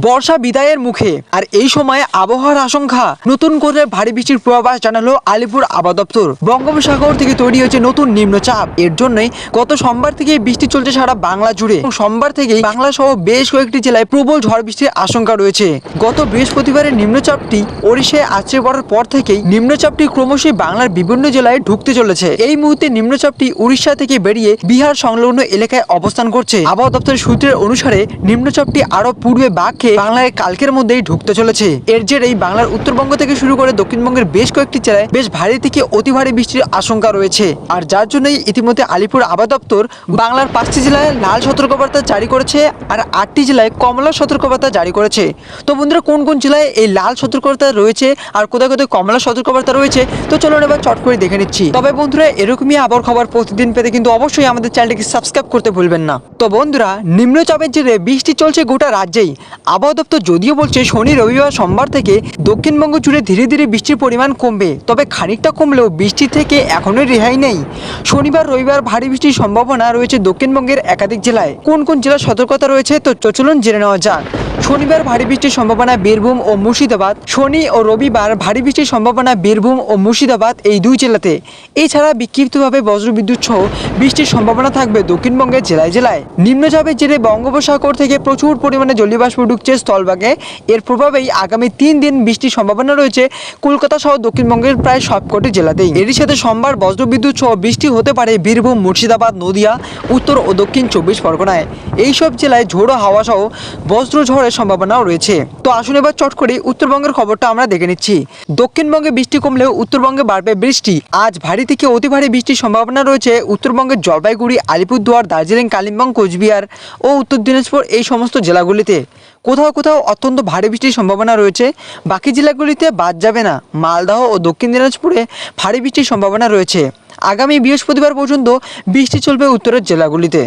বর্ষা বিদায়ের মুখে আর এই সময় আবহাওয়ার আশঙ্কা। নতুন করে ভারী বৃষ্টির পূর্বাভাস জানালো আলিপুর আবহাওয়া দপ্তর। বঙ্গোপসাগর থেকে তৈরি হয়েছে নতুন নিম্নচাপ। এর জন্যই গত সোমবার থেকে বৃষ্টি চলছে সারা বাংলা জুড়ে। সোমবার থেকেই বাংলা সহ বেশ কয়েকটি জেলায় প্রবল ঝড় বৃষ্টির আশঙ্কা রয়েছে। গত বৃহস্পতিবারের নিম্নচাপটি ওড়িশায় আছড়ে পড়ার পর থেকেই নিম্নচাপটি ক্রমশই বাংলার বিভিন্ন জেলায় ঢুকতে চলেছে। এই মুহূর্তে নিম্নচাপটি উড়িষ্যা থেকে বেরিয়ে বিহার সংলগ্ন এলাকায় অবস্থান করছে। আবহাওয়া দপ্তরের সূত্রের অনুসারে নিম্নচাপটি আরো পূর্বে বাঁক খেয়ে বাংলায় কালকের মধ্যেই ঢুকতে চলেছে। এর জেরেই বাংলার উত্তরবঙ্গ থেকে শুরু করে দক্ষিণবঙ্গের বেশ কয়েকটি জেলায় বেশ ভারী থেকে অতি ভারী বৃষ্টির আশঙ্কা রয়েছে। আর যার জন্যই ইতিমধ্যে আলিপুর আবহাওয়া দপ্তর বাংলার 5টি জেলায় লাল সতর্কবার্তা জারি করেছে আর 8টি জেলায় কমলা সতর্কবার্তা জারি করেছে। তো বন্ধুরা, কোন কোন জেলায় এই লাল সতর্কবার্তা রয়েছে আর কোথায় কোথায় কমলা সতর্কবার্তা রয়েছে, তো চলুন এবার চট করে দেখে নিচ্ছি। তবে বন্ধুরা, এরকমই আবহাওয়ার খবর প্রতিদিন পেতে কিন্তু অবশ্যই আমাদের চ্যানেলটিকে সাবস্ক্রাইব করতে ভুলবেন না। তো বন্ধুরা, নিম্নচাপের জেরে বৃষ্টি চলছে গোটা রাজ্যেই। আবহাওয়া দপ্তর যদিও বলছে শনি রবিবার সোমবার থেকে দক্ষিণবঙ্গ জুড়ে ধীরে ধীরে বৃষ্টির পরিমাণ কমবে, তবে খানিকটা কমলেও বৃষ্টি থেকে এখনো রেহাই নেই। শনিবার রবিবার ভারী বৃষ্টির সম্ভাবনা রয়েছে দক্ষিণবঙ্গের একাধিক জেলায়। কোন কোন জেলার সতর্কতা রয়েছে তো চলুন জেনে নেওয়া যাক। শনিবার ভারী বৃষ্টির সম্ভাবনা বীরভূম ও মুর্শিদাবাদ। শনি ও রবিবার ভারী বৃষ্টির সম্ভাবনা বীরভূম ও মুর্শিদাবাদ এই দুই জেলাতে। এছাড়া বিক্ষিপ্তভাবে বজ্রবিদ্যুৎ সহ বৃষ্টির সম্ভাবনা থাকবে দক্ষিণবঙ্গের জেলায় জেলায়। নিম্নচাপের জেরে বঙ্গোপসাগর থেকে প্রচুর পরিমাণে জলীয় বাষ্প ঢুকছে স্থলভাগে। এর প্রভাবেই আগামী 3 দিন বৃষ্টির সম্ভাবনা রয়েছে কলকাতা সহ দক্ষিণবঙ্গের প্রায় সবকটি জেলাতেই। এরই সাথে সোমবার বজ্রবিদ্যুৎ সহ বৃষ্টি হতে পারে বীরভূম, মুর্শিদাবাদ, নদিয়া, উত্তর ও দক্ষিণ 24 পরগনায়। এইসব জেলায় ঝোড়ো হাওয়া সহ বজ্র ঝড়ের সম্ভাবনাও রয়েছে। তো আসুন এবার চট করে উত্তরবঙ্গের খবরটা আমরা দেখে নিচ্ছি। দক্ষিণবঙ্গে বৃষ্টি কমলেও উত্তরবঙ্গে বাড়বে বৃষ্টি। আজ ভারী থেকে অতি ভারী বৃষ্টির সম্ভাবনা রয়েছে উত্তরবঙ্গের জলপাইগুড়ি, আলিপুরদুয়ার, দার্জিলিং, কালিম্পং, কোচবিহার ও উত্তর দিনাজপুর এই সমস্ত জেলাগুলিতে। কোথাও কোথাও অত্যন্ত ভারী বৃষ্টির সম্ভাবনা রয়েছে। বাকি জেলাগুলিতে বাদ যাবে না। মালদহ ও দক্ষিণ দিনাজপুরে ভারী বৃষ্টির সম্ভাবনা রয়েছে। আগামী বৃহস্পতিবার পর্যন্ত বৃষ্টি চলবে উত্তরের জেলাগুলিতে।